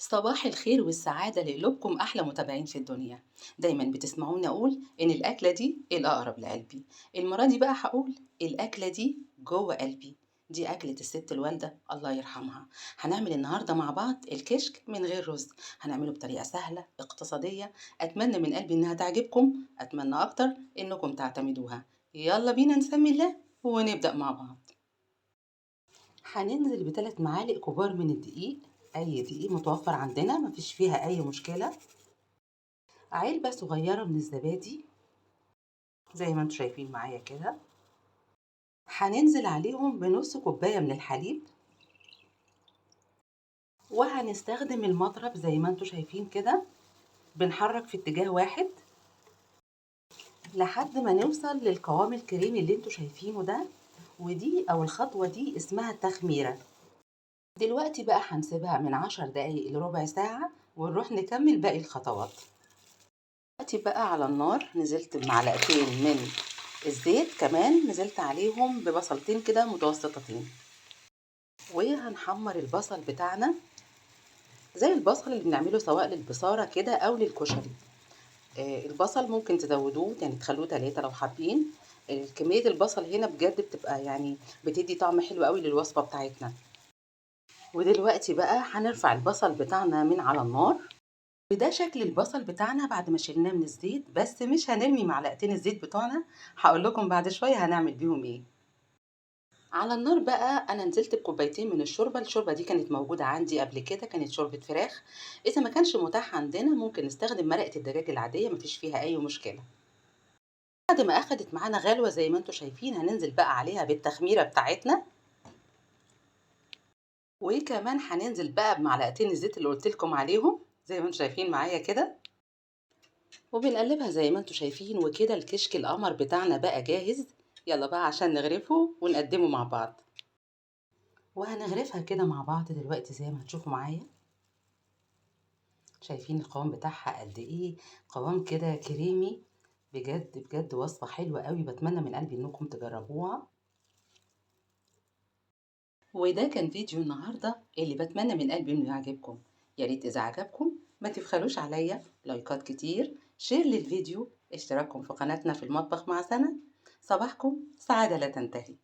صباح الخير والسعادة لقلوبكم أحلى متابعين في الدنيا. دايما بتسمعوني أقول إن الأكلة دي الأقرب لقلبي. المرة دي بقى هقول الأكلة دي جوه قلبي. دي أكلة الست الوالدة الله يرحمها. هنعمل النهاردة مع بعض الكشك من غير رز. هنعمله بطريقة سهلة اقتصادية. أتمنى من قلبي إنها تعجبكم، أتمنى أكتر إنكم تعتمدوها. يلا بينا نسمي الله ونبدأ مع بعض. هننزل بثلاث معالق كبار من الدقيق، اي دقيق متوفر عندنا مفيش فيها اي مشكلة. علبة صغيرة من الزبادي زي ما انتوا شايفين معايا كده. هننزل عليهم بنص كوباية من الحليب، وهنستخدم المضرب زي ما انتوا شايفين كده. بنحرك في اتجاه واحد لحد ما نوصل للقوام الكريمي اللي انتوا شايفينه ده. ودي او الخطوة دي اسمها التخميرة. دلوقتي بقى هنسيبها من 10 دقايق لربع ساعة ونروح نكمل باقي الخطوات. دلوقتي بقى على النار نزلت بمعلقتين من الزيت، كمان نزلت عليهم ببصلتين كده متوسطتين، وهنحمر البصل بتاعنا زي البصل اللي بنعمله سواء للبصارة كده او للكشري. البصل ممكن تزودوه يعني تخلوه 3 لو حابين. كمية البصل هنا بجد بتبقى يعني بتدي طعم حلو قوي للوصفة بتاعتنا. ودلوقتي بقى هنرفع البصل بتاعنا من على النار. وده شكل البصل بتاعنا بعد ما شلناه من الزيت، بس مش هنرمي معلقتين الزيت بتوعنا، هقول لكم بعد شويه هنعمل بيهم ايه. على النار بقى انا نزلت بكوبايتين من الشوربه دي كانت موجوده عندي قبل كده، كانت شوربه فراخ. اذا ما كانش متاح عندنا ممكن نستخدم مرقه الدجاج العاديه، مفيش فيها اي مشكله. بعد ما اخدت معانا غلوه زي ما انتم شايفين هننزل بقى عليها بالتخميره بتاعتنا. وكمان هننزل بقى بمعلقتين الزيت اللي قلت لكم عليهم زي ما انتم شايفين معايا كده، وبنقلبها زي ما انتوا شايفين. وكده الكشك القمر بتاعنا بقى جاهز. يلا بقى عشان نغرفه ونقدمه مع بعض. وهنغرفها كده مع بعض دلوقتي زي ما هتشوفوا معايا. شايفين القوام بتاعها قد ايه؟ قوام كده كريمي. بجد بجد وصفة حلوة قوي، بتمنى من قلبي انكم تجربوها. وده كان فيديو النهاردة اللي بتمنى من قلبي انه يعجبكم. يا ريت اذا عجبكم ما تبخلوش عليا لايكات كتير، شير للفيديو، اشتراككم في قناتنا في المطبخ مع سنة. صباحكم سعادة لا تنتهي.